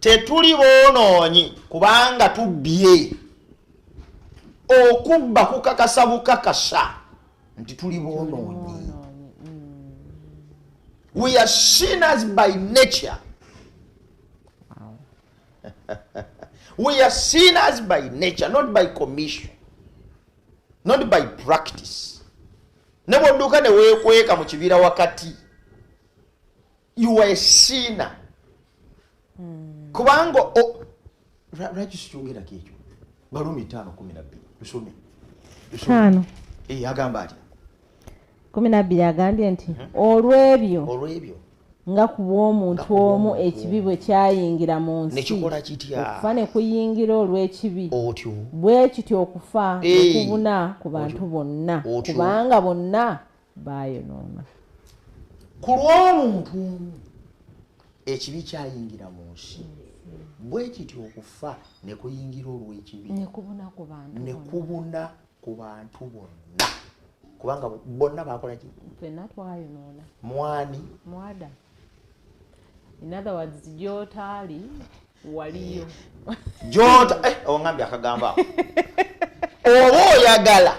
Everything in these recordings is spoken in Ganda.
tetuli boonoonyi kubanga tubbye. Okubba kukakasa bukakasa nti tuli boonoonyi. We are sinners by nature. We are sinners by nature, not by commission, not by practice. Nebodduka ne weekweka mu kibira wakati, you are a sinner. Kubanga lwaki sikyongera kekyo? Barumi 5:12 tusome. Tano. Agamba ati 12 agambye nti olw'ebyo nga ku bw'omuntu omu ekibi bwe kyayingira mu nsi nekikola kitya? Okufa ne kuyingira olw'ekibi, otyo bwe kityo okufa ne kubuna ku bantu bonna, kubanga bonna baayonoona. Ku lw'omuntu omu ekibi kyayingira mu nsi, bwe kityo okufa ne kuyingira olw'ekibi, ne kubuna ku bantu bonna, kubanga bonna bakola ki? Ffenna twayonoona. Mwani Mwada. In other words, gy'otaali waliyo. Ongambye akagamba ako. Oba oyagala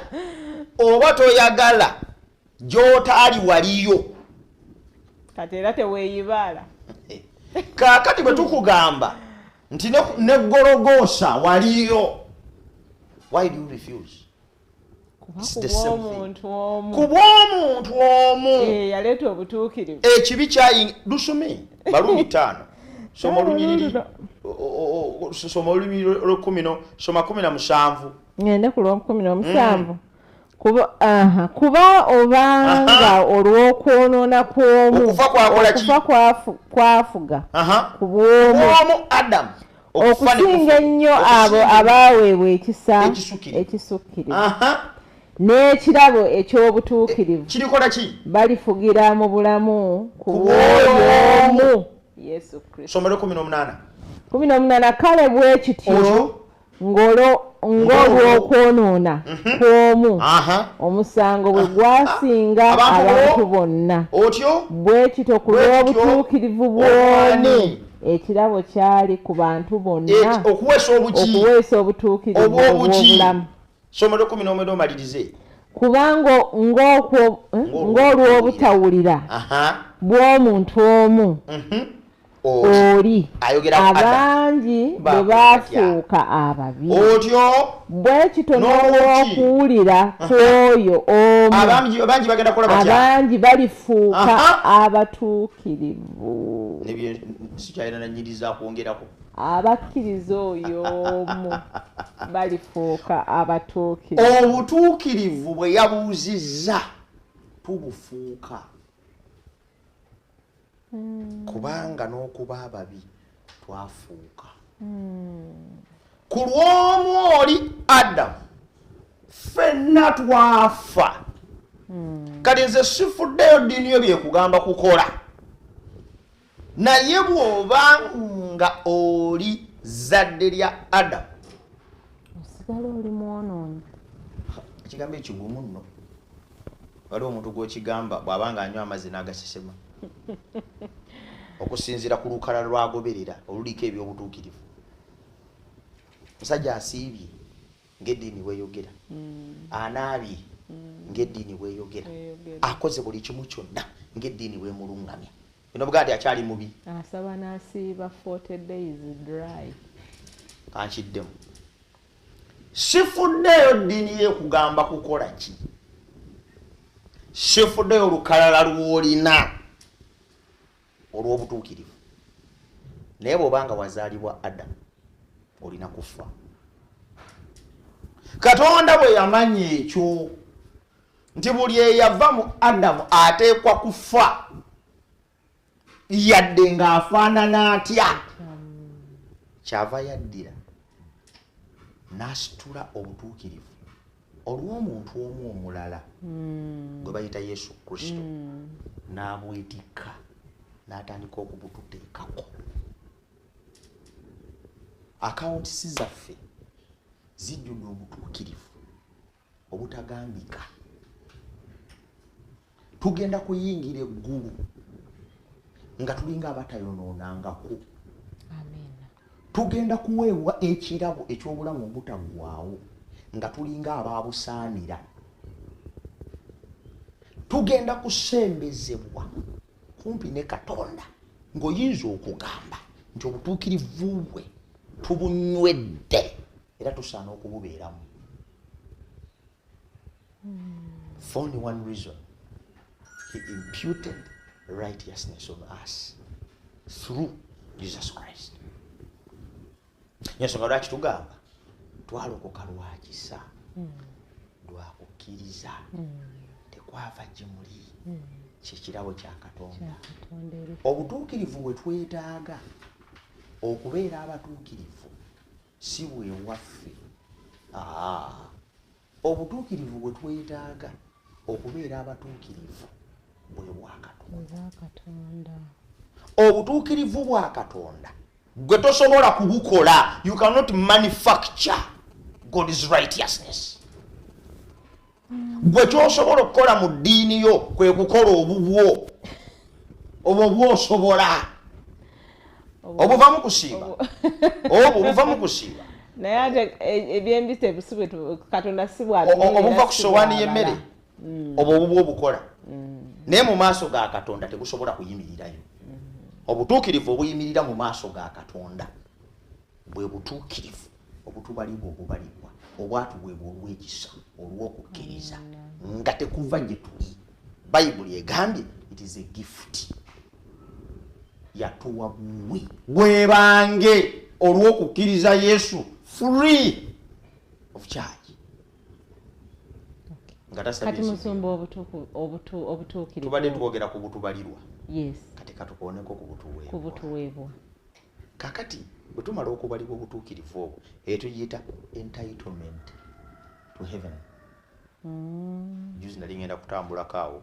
oba toyagala, gy'otaali waliyo. Kati era teweeyibaala. Kaakati bwe tukugamba nti ne Gologosa waliyo, why do you refuse? Kubw'omuntu omu yaleeta obutuukirivu. Ekibi kyayingira. Lusome Barumi 5. Soma olunyiriri. Soma olulimi lw'ekkumi, soma 17. Ngende ku lw'omu17. Kuba obanga olw'okwonoona kw'omu okufa kwafuga ku bw'omu Adamu okusinga ennyo abo abaaweebwa ekisa ekisukkirivu n'ekirabo eky'obutuukirivu kirikola ki? Balifugira mu bulamu ku bw'omu Yesu Kristo. Somero 18. 18. Kale bwe kityo ng'olw'okwonoona kw'omu omusango bwe gwasinga abantu bonna, bwe kityo ku lw'obutuukirivu bw'omu ekirabo kyali ku bantu bonna okuweesa obutuukirivu obw'obulamu. Somero 11 omalirize. Kubanga ng'olw'obutawulira bw'omuntu omu oli abangi bwe baafuuka ababi, bwe kityo n'olw'okuwulira kw'oyo omu abangi balifuuka abatuukirivu. Abakkiriza oyo omu balifuuka abatuukirivu. Obutuukirivu bwe yabuuzizza tubufuuka. Kubanga n'okuba ababi twafuuka. Ku lw'omu oli Adamu ffenna twafa. Kati nze sifuddeyo ddiini yo byekugamba kukola, naye bw'obanga oli zadde lya Adamu osigala oli mwonoonyi. Ekigambo ekigumu nno. Waliwo omuntu gw'okigamba bw'abanga anywa amazzi n'agasesema okusinziira ku lukala lwagoberera oluliko eby'obutuukirivu. Musajja asiibye ng'eddiini weeyogera, anaabye ng'eddiini weeyogera, akoze buli kimu kyonna ng'eddiini weemulungamya. Bino bugaa nti akyali mubi. Asaba n'asiiba 40 days dry. Kankiddemu. Sifuddeyo ddiini ye kugamba kukola ki? Sifuddeyo olukalala lw'olina olw'obutuukirivu. Naye bw'obanga wazaalibwa Adamu olina kufa. Katonda bwe yamanya ekyo nti buli eyava mu Adamu ateekwa kufa, yadde ng'afaanana atya, kyava yaddira n'asitula obutuukirivu olw'omuntu omu omulala gwe bayita Yesu Kristo, n'abwetikka n'atandika okubututeekako. Akawuntisi zaffe zijjudde obutuukirivu obutagambika. Tugenda kuyingira eggulu nga tulinga abatayonoonangako. tugenda kuweebwa ekirabo eky'obulamu obutaggwaawo nga tulinga abaabusaanira. Tugenda kusembezebwa kumpi ne Katonda ng'oyinza okugamba nti obutuukirivu bwe tubunywedde era tusaana okububeeramu. For only one reason, he imputed righteousness on us through Jesus Christ. Yensonga lwaki tugamba twalokoka lwa kisa lwa kukkiriza tekwava gye muli kyekirabo kya Katonda. Obutuukirivu bwe twetaaga okubeera abatuukirivu si bwewaffe. Obutuukirivu bwe twetaaga okubeera abatuukirivu bwe bwa Katonda. Obutuukirivu bwa Katonda gwe tosobola kubukola. You cannot manufacture God's righteousness. Gwe kyosobola okukola mu ddiini yo kwe kukola obubwo. Obwo bw'osobola. Obuva mu kusiiba. Obuva mu kusiiba. Naye ate ebyembisa ebisibwe Katonda si bw'ati. Obuva ku sowaani y'emmere. Obwo obubwo obukola. Naye mu maaso ga Katonda tebusobola kuyimirirayo. Obutuukirivu obuyimirira mu maaso ga Katonda bwe butuukirivu obutubalibwa obubalibwa obwatuweebwa olw'ekisa olw'okukkiriza nga tekuva gye tuli. Bayibuli egambye it is a gift. Yatuwa buwi bwebange olw'okukkiriza Yesu free of charge. Kati musumba obutuukirivu tubadde twogera ku butubalirwa. Yes. Kati katukooneko ku butuweebwa. Kakati bwe tumala okubalibwa obutuukirivu obwo etuyita entitlement to heaven. Juzi nali ngenda kutambulako awo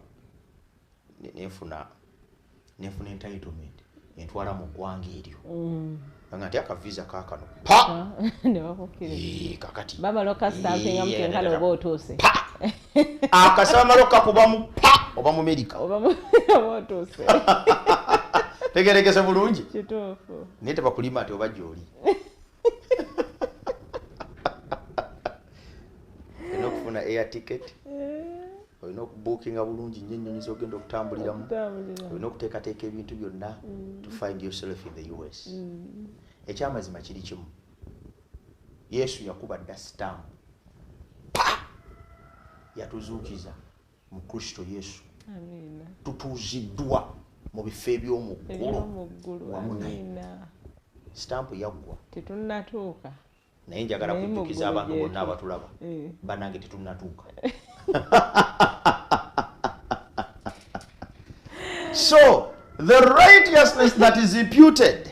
nenfuna entitlement entwala mu ggwanga eryo. Nga nti akaviisa kaakano pa ne bakukkiriza. Kakati bamala okastampinga mu kenkana oba otuuse. Akasaba malo kakubamu pa oba mu Amerika oba otuuse. Tegerekese bulungi. Kituufu. Naye tebakulima ati oba gy'oli. Olina okufuna air ticket. Olina okubuukinga bulungi nnyo ennyonyi z'ogenda okutambuliramu. Olina okuteekateeka ebintu byonna to find yourself in the US. Ekyamazima kiri kimu. Yesu yakuba dda stamp. Yatuzuukiza mu Kristo Yesu. Amiina. Tutuuziddwa mu bifo eby'omuggulu wamu naye. Stamp yaggwa. Tetunnatuuka. Naye njagala kujjukiza abantu bonna abatulaba. Bannange tetunnatuuka. So, the righteousness that is imputed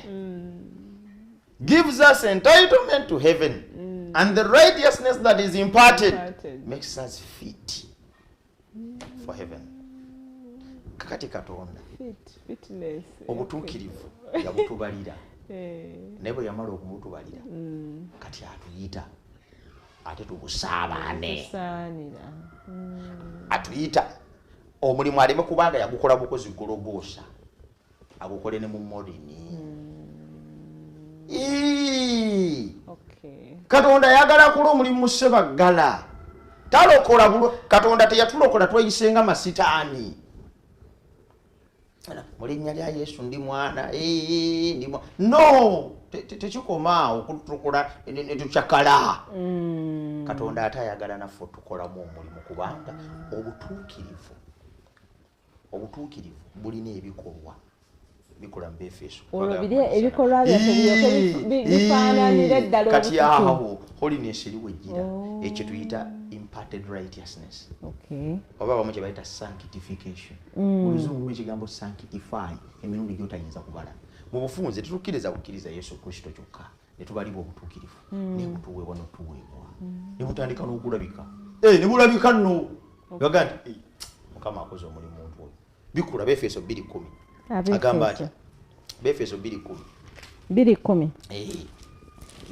gives us entitlement to heaven. And the righteousness that is imparted makes us fit for heaven. Kakati Katonda fitness obutuukirivu yabutubalira. Naye bwe yamala okumutubalira kati atuyita ate tubusaabaane. Atuyita omulimu aleme kubanga yagukola bukozi gologoosa agukole ne mu modini. Katonda yagala akola omulimu mu Ssebaggala. Talokola bulo. Katonda teyatulokola tweyisenga masitaani. Mu linnya lya Yesu ndi mwana. No! Tekikoma okutukola ne tukyakala. Katonda ate ayagala naffe tukolamu omulimu kubanga obutuukirivu bulina ebikolwa. Bikola mu Efeso. Olwo biri ebikolwa byaffe bifaananira eddala kati aho holiness eri wejjira ekyo tuyita imparted righteousness. Oba bamu kye bayita sanctification. Oluzungu ekigambo sanctify emirundi gy'otayinza kubala. Mu bufunze tetukkiriza kukkiriza Yesu Kristo kyokka ne tubalibwa obutuukirivu ne butuweebwa n'otuweebwa ne butandika n'okulabika. Ne bulabika nno gaga nti Mukama akoze omulimu muntu oyo. Bikula Befeso 2:10. Agamba ati Befeso 2:10.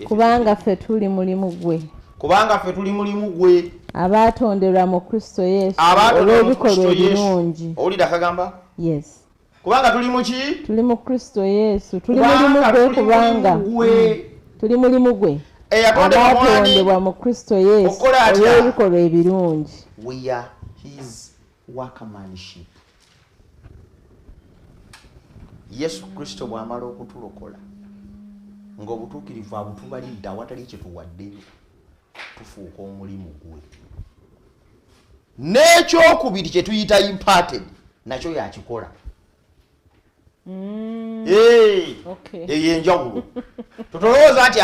Kubanga ffe tuli mulimu gwe. Abaatonderwa mu Kristo Yesu olw'ebikolwa ebirungi. Owulira akagamba? Yes. Kubanga tuli mu ki? Tuli mu Kristo Yesu. Tuli mulimu gwe kubanga. tuli mulimu gwe eyatondebwa mu Kristo Yesu olw'ebikolwa ebirungi. We are his workmanship. Yesu Kristo bw'amala okutulokola ng'obutuukirivu abutubalidde awatali kye tuwaddeyo, tufuuka omulimu gwe. N'ekyokubiri kye tuyita imparted nakyo yakikola. Eyo enjawulo. Tutolowooza nti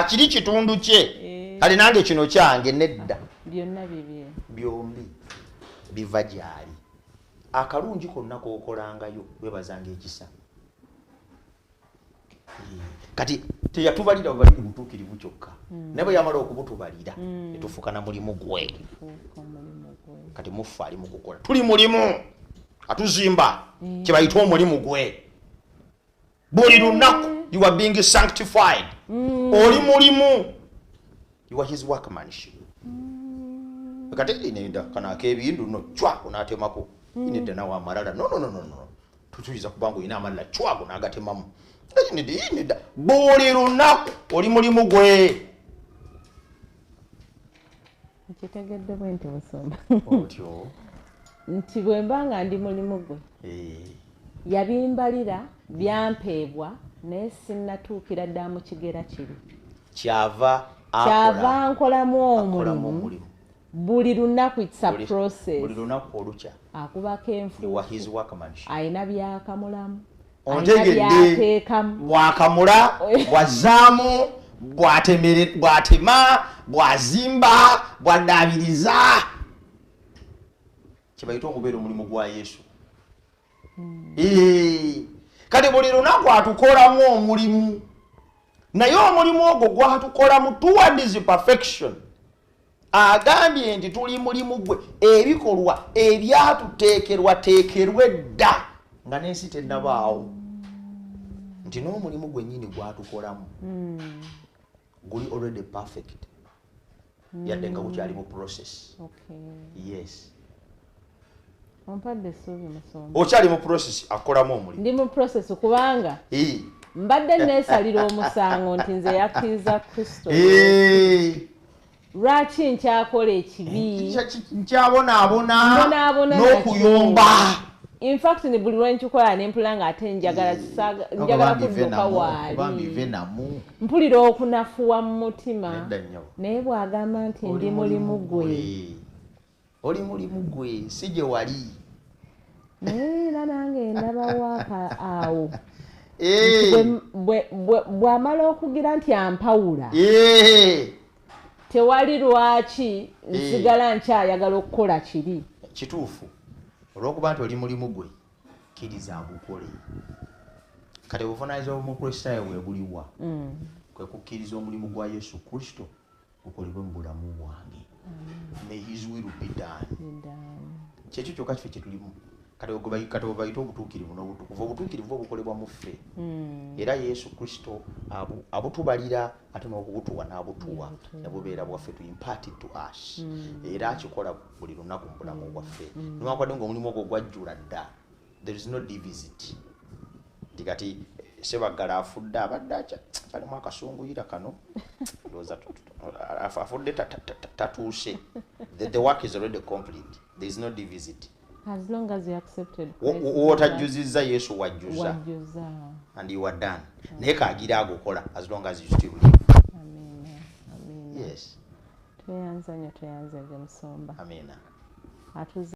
kiri kitundu kye kale nange kino kyange. Nedda, byonna bibye, byombi biva gy'ali. Akalungi konna k'okolangayo webazanga ekisa. Kati teyatubalira bali butuukirivu kyokka, naye bwe yamala okubutubalira netufuuka na mulimu gwe. Kati mufu ali mu kukola, tuli mulimu atuzimba kye bayita omulimu gwe. Buli lunaku you are being sanctified. Oli mulimu, you are his workmanship. Kati inenda kana akebindu no chwa unatemako inenda nawa amalala no tutuiza kubango ina amalala chwa kunagatemamu. Inenda buli lunaku oli mulimu gwe. Nkitegedde bwente Musomba. Otyo nti bwe mbanga ndi mulimu gwe yabimbalira byampeebwa naye sinnatuukira dda mu kigera kiri. Kyava nkolamu omulimu buli lunaku. It's a process. Buli lunaku olukya akubako enfu ayina byakamulamu, ontegedde bwakamula bwazaamu bwatema bwazimba bwadaabiriza kibayita okubeera omulimu gwa Yesu. Kati buli lunaku atukolamu omulimu, naye omulimu ogwo gwatukolamu towards perfection. Agambye nti tuli mulimu gwe, ebikolwa ebyatuteekerwa edda nga n'ensi tennabaawo, nti n'omulimu gwennyini gwatukolamu guli already perfect, yadde nga gukyali mu process. Yes. Ompadde essuubi Musomba. Okyali mu process akolamu omulimu. Ndi mu process kubanga mbadde neesalira omusango nti nze yakkiriza Kristo. Lwaki nkyakola ekibi, nkyabonaabona n'okuyomba. In fact ni buli lwenkikola nempula nga ate njagala kudduka waali, mpulira okunafuwa mu mutima, naye bw'agamba nti ndi mulimu gwe. Oli mulimu gwe, si gye wali. Naye era nange ndabawaaka awo bw'amala okugira nti ampawula, tewali lwaki nsigala nkyayagala okukola kiri. Kituufu, olw'okuba nti oli mulimu gwe kkiriza agukole. Kati obuvunaanyizibwa bw'Omukristaayo bwe buliwa, kwe kukkiriza omulimu gwa Yesu Kristo gukolebwe mu bulamu bwange. May his will be done. Kyekyo kyokka kife kye tulimu. Kati obayita obutuukirivu n'obutukuvu. Obutuukirivu obukolebwa mu ffe. Era Yesu Kristo abutubalira ate n'okubutuwa n'abutuwa ne bubeera bwaffe, to impart it to us. Era akikola buli lunaku mu bulamu bwaffe. Newankubadde ng'omulimu ogwo gwajjula dda, there is no divisity. Kati Sebaggala afudde abadde kalimu akasunguyira kano ndowooza afudde tatuuse. The work is already complete. There is no divisity. As long as you accepted wotajjuzizza Yesu wajjuza and you are done. Naye kaagira agokola as long as you still live. Amen. Yes. Tweyanza nnyo, tweyanze Musomba. Amina. Atuze